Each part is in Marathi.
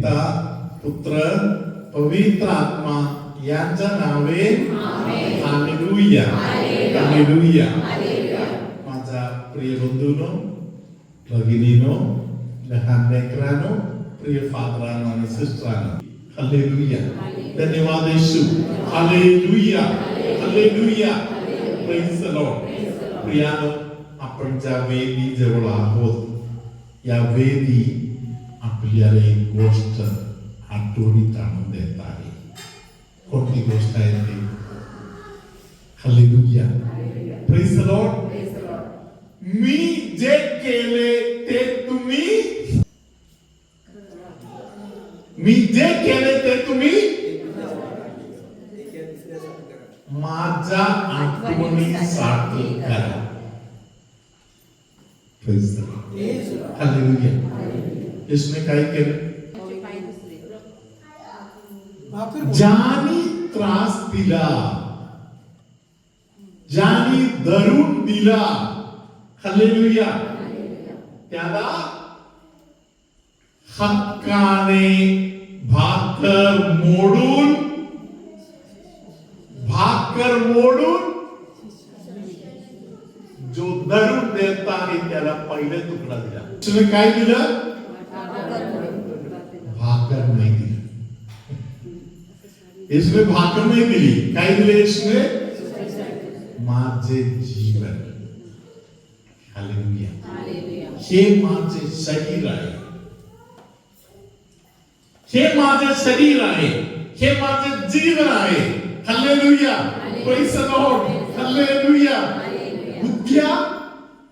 पिता पुत्र पवित्र आत्मा यांच्या नावे हालेलुया हालेलुया. माझ्या प्रिय बंधूंनो, भगिनीनो, लहान लेकरांनो, प्रिय फादरांनो आणि सिस्टरांनो, हालेलुया. धन्यवाद Yeshu. Hallelujah hallelujah. Praise the lord. प्रियानो, आपण ज्या वेदी जवळ आहोत, या वेदी आपल्याला एक गोष्ट आठवणीत आणून देत आहे. कोणती गोष्ट आहे ती? हालेलुया. Praise the lord. मी जे केले ते तुम्ही, मी जे केले ते तुम्ही माझ्या आठवणीसाठी करा. Praise the Lord. हालेलुया. इसने काय केलं? ज्यानी त्रास दिला, ज्यानी धरून दिला, हालेलुया, त्याला हक्काने भाकर मोडून जो धरून देता आहे त्याला पहिले तुकडा दिला. इसने काय दिलं? भाकर नाही दिली. इसने भाकर नाही दिली. काय दिले इसने? माझे जीवन. हालेलुया. हे माझे शरीर आहे, हे माझे शरीर आहे, हे माझे जीवन आहे. Hallelujah. Praise the Lord. Hallelujah. उद्या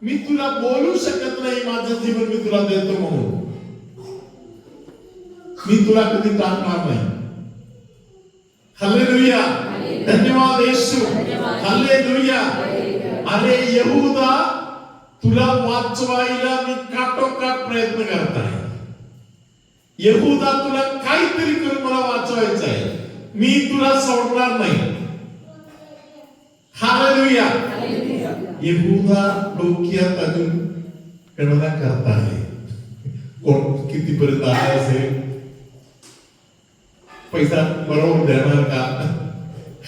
मी तुला बोलू शकत नाही माझं जीवन मी तुला देतो म्हणून. मी तुला कधी टाकणार नाही. हालेलुया. धन्यवाद येशू. हालेलुया. अरे यहूदा, तुला वाचवायला मी काटोकाट प्रयत्न करत आहे. यहूदा, तुला काहीतरी करून मला वाचवायचं आहे. मी तुला सोडणार नाही. हालेलुया. यहूदा डोक्यात अजून गणना करत आहे. कोण कितीपर्यंत आला असेल, पैसा बरोबर देणार का,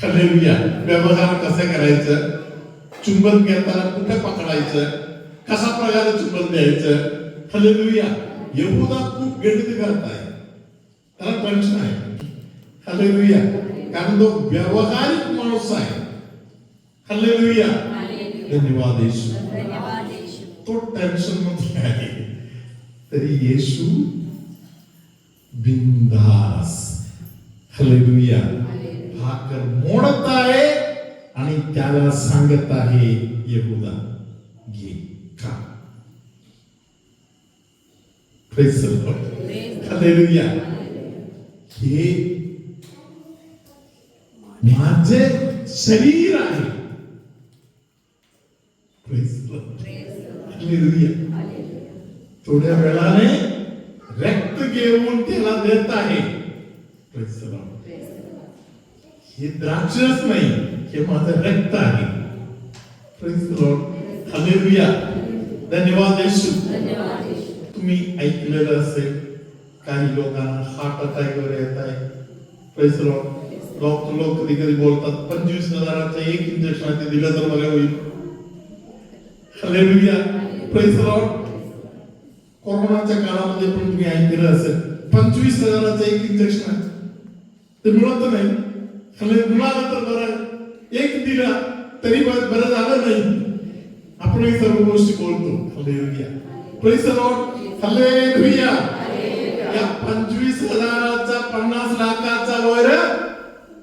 हालेलुया, व्यवहार कसे करायचं, चुंबन घेताना कुठे पकडायचं, कसा प्रकारे चुंबन द्यायचं. हालेलुया. यहूदा खूप गणित करत आहे. त्याला टेन्शन आहे. हालेलुया. कारण तो व्यावहारिक माणूस आहे. हालेलुया. धन्यवाद येशू. तो टेन्शन मध्ये आहे. तरी येशू बिंदास, हालेलुया, भाकर मोडत आहे आणि त्याला सांगत आहे, यहूदा घे खा. Praise the Lord. हालेलुया. हे माझे शरीर आहे. Praise the Lord. हालेलुया. थोड्या वेळाने रक्त घेऊन त्याला देत आहे. Praise the Lord. हे द्राक्षच नाही, हे माझं रक्त आहे. Praise the Lord. हालेलुया. धन्यवाद येशू. तुम्ही ऐकलेलं असेल, काही लोकांना हार्ट अटॅक वगैरे येत आहे. Praise the Lord. लोक कधी कधी बोलतात 25,000चं एक इंजेक्शन ते दिलं तर बरं होईल. हालेलुया. Praise the Lord. कोरोनाच्या काळामध्ये पण तुम्ही ऐकलं असेल 25,000चं एक इंजेक्शन आहे, ते मिळत नाही. मिळालं तर बरं, एक दिला तरी बरं झालं नाही. आपण ही सर्व गोष्टी बोलतो. Hallelujah. Praise the Lord. Hallelujah. या 25,000चा 50 लाखाचा वर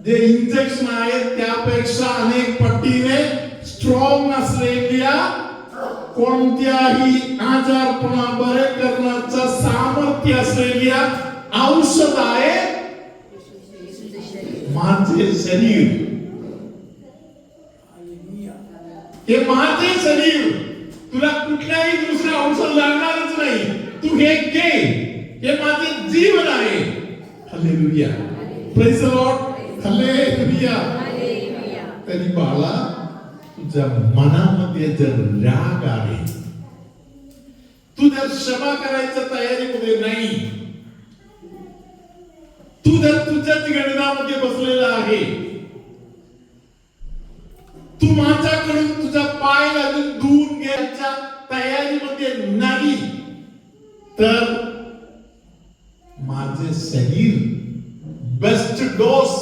जे इंजेक्शन आहे त्यापेक्षा अनेक पटीने स्ट्रॉंग असलेल्या, कोणत्याही आजारपणा बरे करण्याचं सामर्थ्य असलेल्या औषध आहे माझे शरीर. हे माझे शरीर. तुला कुठल्याही दुसरं औषध लागणारच नाही. तू हे घे. हे माझे जीवन आहे. Hallelujah. Praise the Lord. Hallelujah. तरी बाळा, तुझ्या मनामध्ये जर राग आहे, तू जर क्षमा करायच्या तयारीमध्ये नाही, तू जर तुझ्याच गणनामध्ये बसलेला आहे, तू माझ्याकडून तुझा पाय अजून धुवून घ्यायच्या तयारीमध्ये नाही, तर माझे शरीर बेस्ट डोस,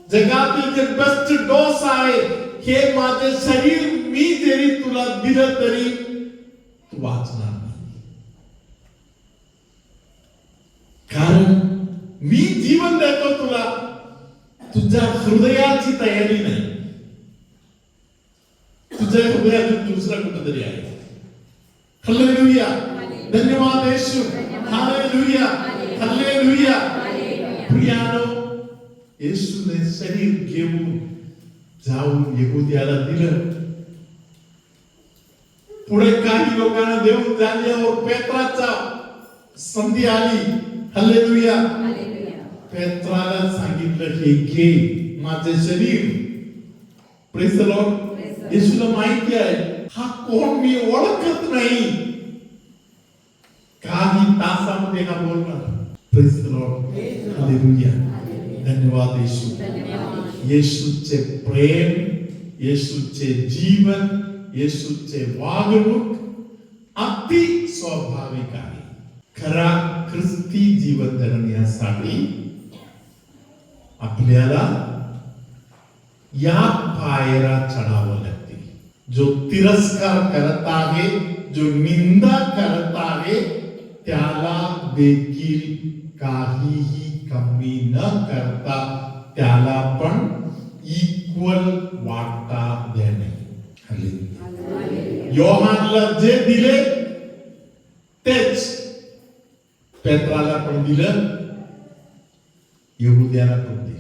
जगातील जे बेस्ट डोस आहे, हे माझे शरीर मी जरी तुला दिलं तरी तू वाचणार नाही. कारण मी जीवन देतो तुला, तुझ्या हृदयाची तयारी नाही. तुझ्या हृदयात दुसरा कुठेतरी आहे. हालेलुया, धन्यवाद येशू. Hallelujah, hallelujah. प्रियानो, येशूने शरीर घेऊन जाऊन यहुद्याला दिलं. पुढे काही लोकांना देऊन झाल्यावर पेत्राचा संधी आली. हालेलुया. पेत्राला सांगितलं, हे घे माझे शरीर. Praise the Lord. येशूला माहिती आहे हा कोण मी ओळखत नाही. काही तासामध्ये हा बोलणार. Praise the Lord. हालेलुया. धन्यवाद येशू. येशूचे प्रेम, येशूचे जीवन, येशूचे वागणूक अति स्वाभाविक आहे. खरा ख्रिस्ती जीवन जगण्यासाठी आपल्याला या पायऱ्या चढावं लागते. जो तिरस्कार करत आहे, जो निंदा करत आहे, त्याला देखील काहीही कमी न करता त्याला पण इक्वल वाटा देणे. योहानला जे दिले तेच पेत्राला पण दिलं, यहुद्याला पण दिलं.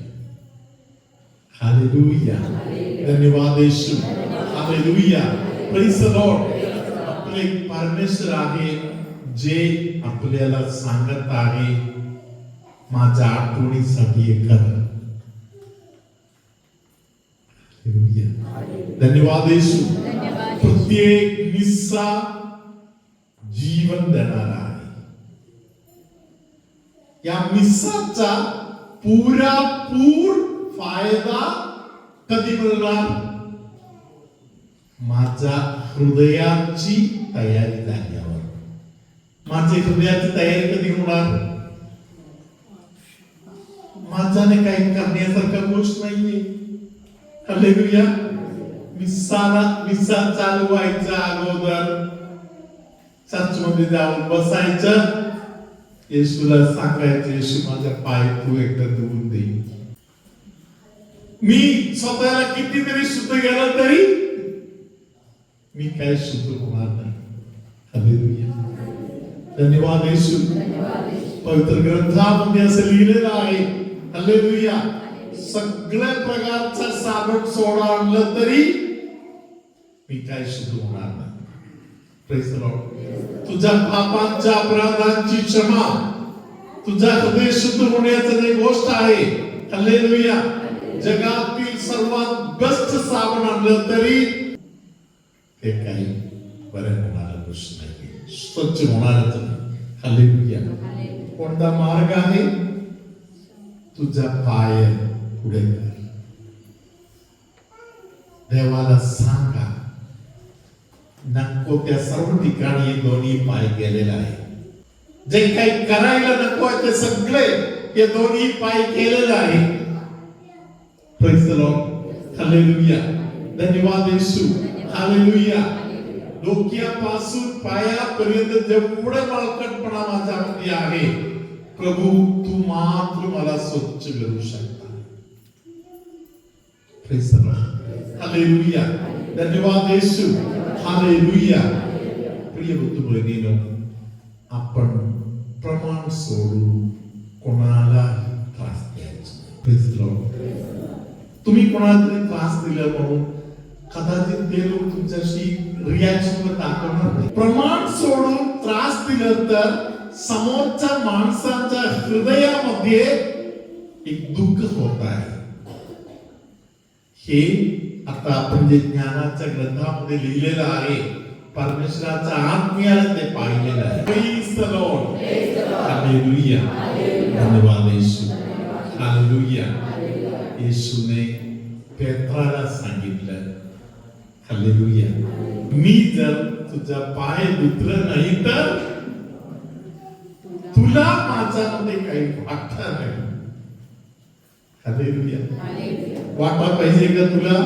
हालेलुया. धन्यवाद Yeshu. Hallelujah. Praise the Lord. आपले परमेश्वर आहे जे आपल्याला सांगत आहे, माझ्या आठवणीसाठी हे कर. धन्यवाद येशू. प्रत्येक निस्सा जीवन देणारा आहे. या मिस्साचा पुरापूर फायदा कधी मिळणार? माझ्या हृदयाची तयारी झाल्यावर. माझी हृदयाची तयारी कधी होणार? माझ्याने काही करण्यासारखा गोष्ट नाहीये. हालेलुया. मिस्सा चालू व्हायचा अगोदर चर्चमध्ये जाऊन बसायचं, येशूला सांगायचं, येशू माझा पाय तू एकदा धुवून दे. मी स्वतःला कितीतरी शुद्ध केलं तरी मी काय शुद्ध होणार नाही. हालेलुया. धन्यवाद येशू. पवित्र ग्रंथामध्ये असं लिहिलेलं आहे. हालेलुया. सगळ्या प्रकारचा साबण सोडा आणलं तरी मी काय शुद्ध होणार नाही. Praise the Lord. तुझ्या पापांच्या अपराधांची क्षमा, तुझा हृदय शुद्ध होण्याची गोष्ट आहे. हालेलुया. जगातील सर्वात बेस्ट साबण आणलं तरी ते काही बरं होणार गोष्ट नाही, स्वच्छ होणारच नाही. हालेलुया. कोणता मार्ग आहे? तुझा पाय पुढे कर. देवाला सांगा, नको त्या सर्व ठिकाणी दोन्ही पाय गेलेला आहे. जे काही करायला नको ते सगळे हे दोन्ही पाय केलेलं आहे. Praise the Lord. हालेलुया. धन्यवाद येशू. हालेलुया. डोक्यापासून पायापर्यंत जेवढे मालकटपणा माझ्यामध्ये आहे, प्रभू तू मात्र मला स्वच्छ करू शकता. Praise the Lord. हालेलुया. धन्यवाद येशू. हालेलुया. प्रिय बंधू भगिनीनो, आपण प्रमाण सोडून कोणाला त्रास द्यायचा. Praise the Lord. तुम्ही कोणाला तरी त्रास दिला म्हणून कदाचित ते लोक तुमच्याशी रिॲक्शन दाखवणार नाही. प्रमाण सोडून त्रास दिलं तर समोरच्या माणसाच्या हृदयामध्ये एक दुःख होत आहे. हे आता आपण जे ज्ञानाच्या ग्रंथामध्ये लिहिलेलं आहे, परमेश्वराच्या आत्म्याला ते पाहिलेलं आहे. Praise the Lord. हालेलुया. धन्यवाद येशू. हालेलुया. येशूने पेत्राला सांगितलं, हालेलुया, मी जर तुझा पाय धुतलं नाही तर तुला माझ्यामध्ये काही वाटणार नाही. हालेलुया. वाटा पाहिजे का तुला,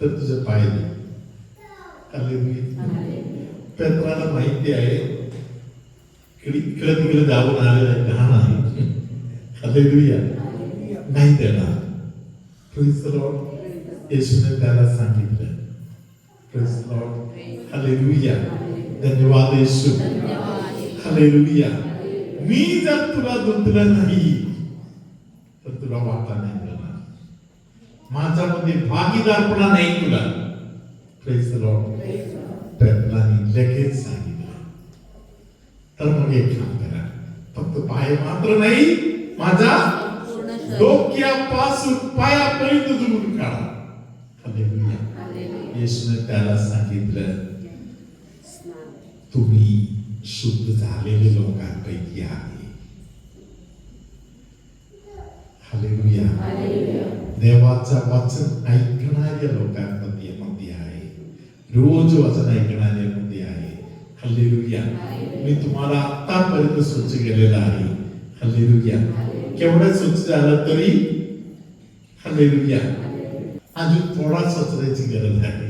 तर तुझे पाय धु. हालेलुया. पेत्राला माहिती आहे इकडे तिकडे जाऊन आलेला घाण आहे. हालेलुया. नाही देणार. Praise the Lord. येशूने त्याला सांगितलं. Praise the Lord. हालेलुया. धन्यवाद येशू. हालेलुया. मी जर तुला धुतलं नाही तर तुला वाटा नाही देणार. माझ्यामध्ये भागीदारपणा नाही तुला. Praise the Lord. पेत्राने लगेच सांगितलं, तर मग एक काम करा, फक्त पाय मात्र नाही, माझा डोक्यापासून पायापर्यंत धुवून काढा. हालेलुया. येशूने त्याला सांगितलं, तुम्ही शुद्ध झालेले लोकांपैकी आहे. हालेलुया. देवाचं वचन ऐकणाऱ्या लोकांमध्ये आहे. रोज वचन ऐकणाऱ्यामध्ये आहे. हालेलुया. मी तुम्हाला आतापर्यंत स्वच्छ केलेलं आहे. हालेलुया. केवढं स्वच्छ झालं तरी हालेलुया अजून थोडा स्वच्छतेची गरज आहे.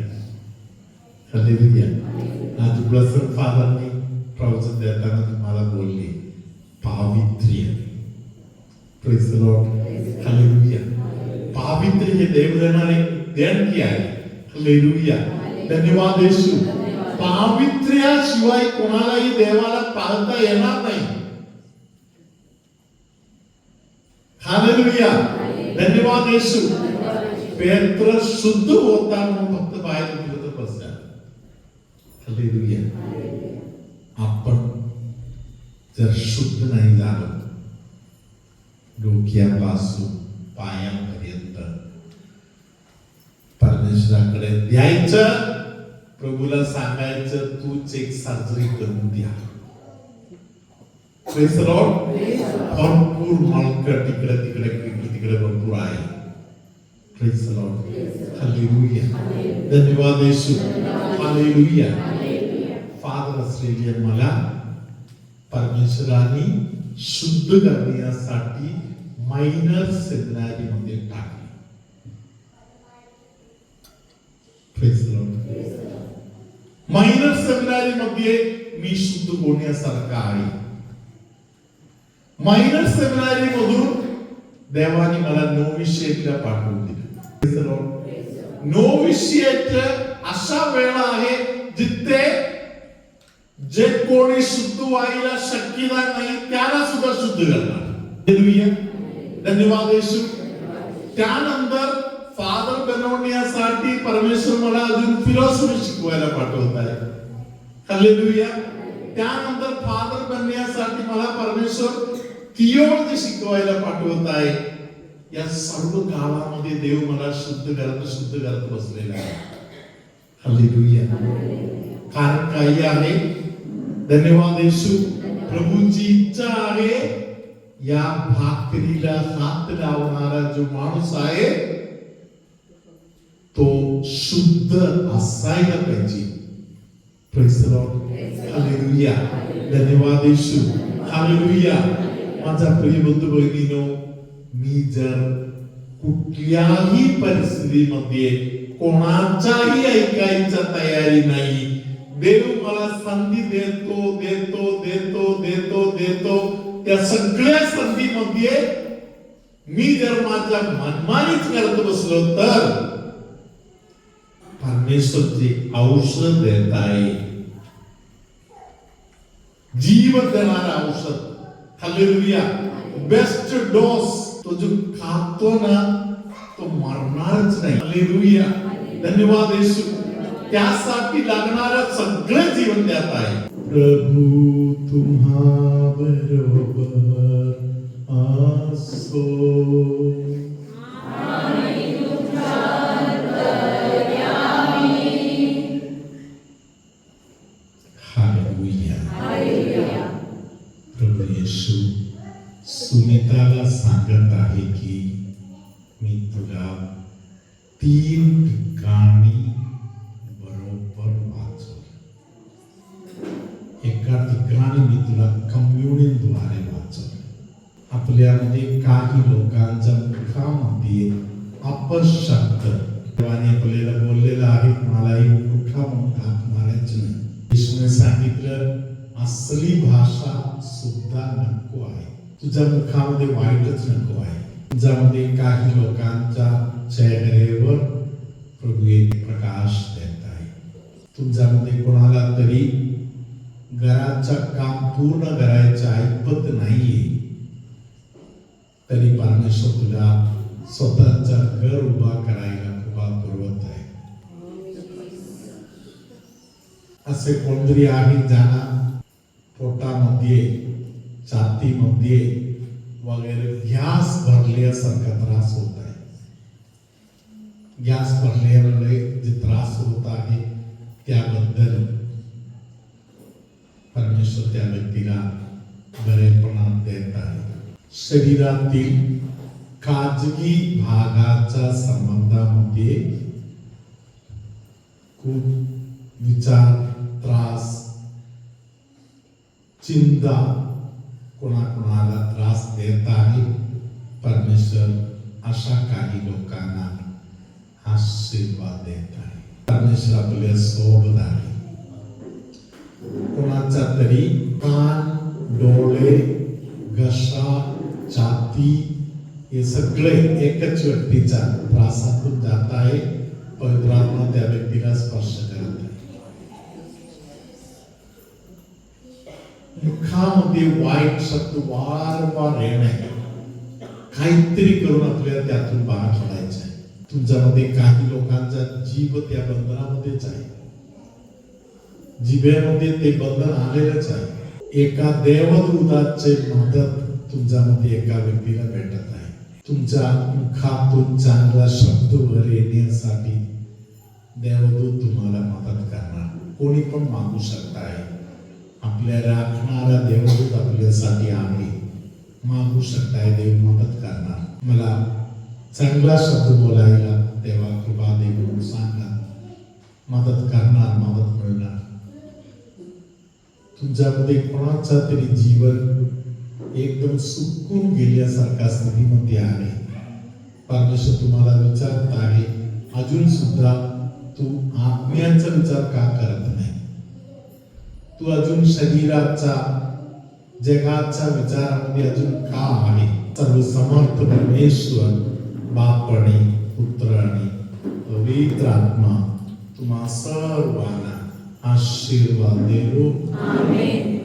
हालेलुया. आज ब्लेस्ड फादरनी प्रवचन देताना तुम्हाला बोलले पावित्र्य. Praise the Lord. हालेलुया. पावित्र्य हे देव देणारे देणगी आहे. हालेलुया. धन्यवाद येशू. पावित्र्याशिवाय कोणालाही देवाला पाहता येणार नाही. हालेलुया. धन्यवाद येशू. पेत्र शुद्ध होता म्हणून फक्त बाहेर गेलं तर बस झालं. हालेलुया. आपण जर शुद्ध नाही झालो डोक्यापासून पायापर्यंत परमेश्वराकडे द्यायचं, प्रभूला सांगायचं तूच एक सर्जरी करून द्या. Praise the Lord. भरपूर मळकट तिकडे तिकडे तिकडे भरपूर आहे. Praise the Lord. हालेलुया. धन्यवाद येशू. हालेलुया. फादर असलेले मला परमेश्वराने शुद्ध करण्यासाठी मायनर सेमिनारी मध्ये टाकले. Praise the Lord. Minor seminary मध्ये मी शुद्ध होण्यासारखा आहे. मायनर सेमिनारी मधून देवाने मला नोविशिएटला पाठवून दिलं. Praise the Lord. नोविशिएट अशा वेळ आहे जिथे जे कोणी शुद्ध व्हायला शक्यता नाही त्याला सुद्धा शुद्ध करणार. हालेलुया. धन्यवाद येशू. त्यानंतर फादर बनवण्यासाठी परमेश्वर मला अजून फिलॉसॉफी शिकवायला पाठवत आहे. हालेलुया. त्यानंतर फादर बनण्यासाठी मला परमेश्वर थिओलॉजी शिकवायला पाठवत आहे. या सर्व काळामध्ये देव मला शुद्ध करत बसलेला आहे. हालेलुया. कारण काही आहे. धन्यवाद येशू. प्रभूची इच्छा आहे या भाकरीला हात लावणारा जो माणूस आहे तो शुद्ध असायला पाहिजे. Praise the Lord. हालेलुया. धन्यवाद येशू. हालेलुया. माझा प्रिय बंधू भगिनीनो, मी जर कुठल्याही परिस्थितीमध्ये कोणाचाही ऐकायचा तयारी नाही, देव मला संधी देतो देतो देतो देतो देतो, त्या सगळ्या संधीमध्ये मी जर माझ्या मनमानीच करत बसलो तर परमेश्वर जे औषध देत आहे, जीवन देणारा औषध, हालेलुया, बेस्ट डोस, तो जो खातो ना तो मरणारच नाही. हालेलुया. धन्यवाद येशू. त्यासाठी लागणारं सगळं जीवन देत आहे. प्रभू तुम्हा बरोबर असो. हालेलुया. प्रभू येशू मी तुला 3 ठिकाणी बरोबर वाचवलं. एका ठिकाणी मी तुला कम्युनियनद्वारे वाचवलं. आपल्यामध्ये काही लोकांच्या मुखामध्ये अपशब्द देवाने आपल्याला बोललेलं आहे, मलाही मुठा म्हणून हाक मारायचं नाही. विष्णूने सांगितलं असली भाषा सुद्धा नको आहे. तुझ्या मुखामध्ये वाईटच नको आहे. तुझ्यामध्ये काही लोकांच्या चेहऱ्यावर प्रभू एक प्रकाश देत आहे. तुमच्यामध्ये कोणाला तरी घराचं काम पूर्ण करायचं ऐपत नाहीये, तरी परमेश्वर तुला स्वतःचा घर उभा करायला कृपा पुरवत आहे. असे कोणतरी आहे ज्यांना पोटामध्ये, छातीमध्ये वगैरे गॅस भरल्यासारखा त्रास होत आहे. गॅस भरल्यामुळे जे त्रास होत आहे त्याबद्दल परमेश्वर त्या व्यक्तीला बरेपणा देत आहे. शरीरातील खाजगी भागाच्या संबंधामध्ये खूप विचार, त्रास, चिंता कोणाकोणाला त्रास देत आहे. परमेश्वर अशा काही लोकांना आशीर्वाद देत आहे. परमेश्वर आपल्या सोबत आहे. कोणाचा तरी कान, डोळे, घसा, छाती हे सगळे एकच व्यक्तीच्या त्रासातून जात आहे. पवित्र आत्मा त्या व्यक्तीला स्पर्श करत आहे. मुखामध्ये वाईट शब्द वारंवार येणे, काहीतरी करून आपल्याला त्यातून बाहेर पडायचं आहे. तुमच्यामध्ये काही लोकांचा जीव त्या बंधनामध्येच आहे. जिभेमध्ये ते बंधन आलेलंच आहे. एका देवदूताचे मदत तुमच्यामध्ये एका व्यक्तीला भेटत आहे. तुमच्या मुखातून चांगला शब्द वर येण्यासाठी देवदूत तुम्हाला मदत करणार. कोणी पण मागू शकताय. आपल्या राखणारा देवदूत आपल्यासाठी आहे. मागू शकताय, देव मदत करणार. मला चांगला शब्द बोलायला देवा कृपा दे म्हणून सांगा. मदत करणार, मदत मिळणार. तुमच्यामध्ये कोणाचा तरी जीवन एकदम सुकून गेल्यासारख्या स्थितीमध्ये आहे. परमेश्वर तुम्हाला विचारत आहे, अजून सुद्धा तू आत्म्याचा विचार का करत नाही? तू अजून शरीराचा, जगाचा विचारामध्ये अजून का आहे? सर्व समर्थ परमेश्वर बाप आणि पुत्र आणि पवित्र आत्मा तुम्हा सर्वांना आशीर्वाद देतो. आमेन.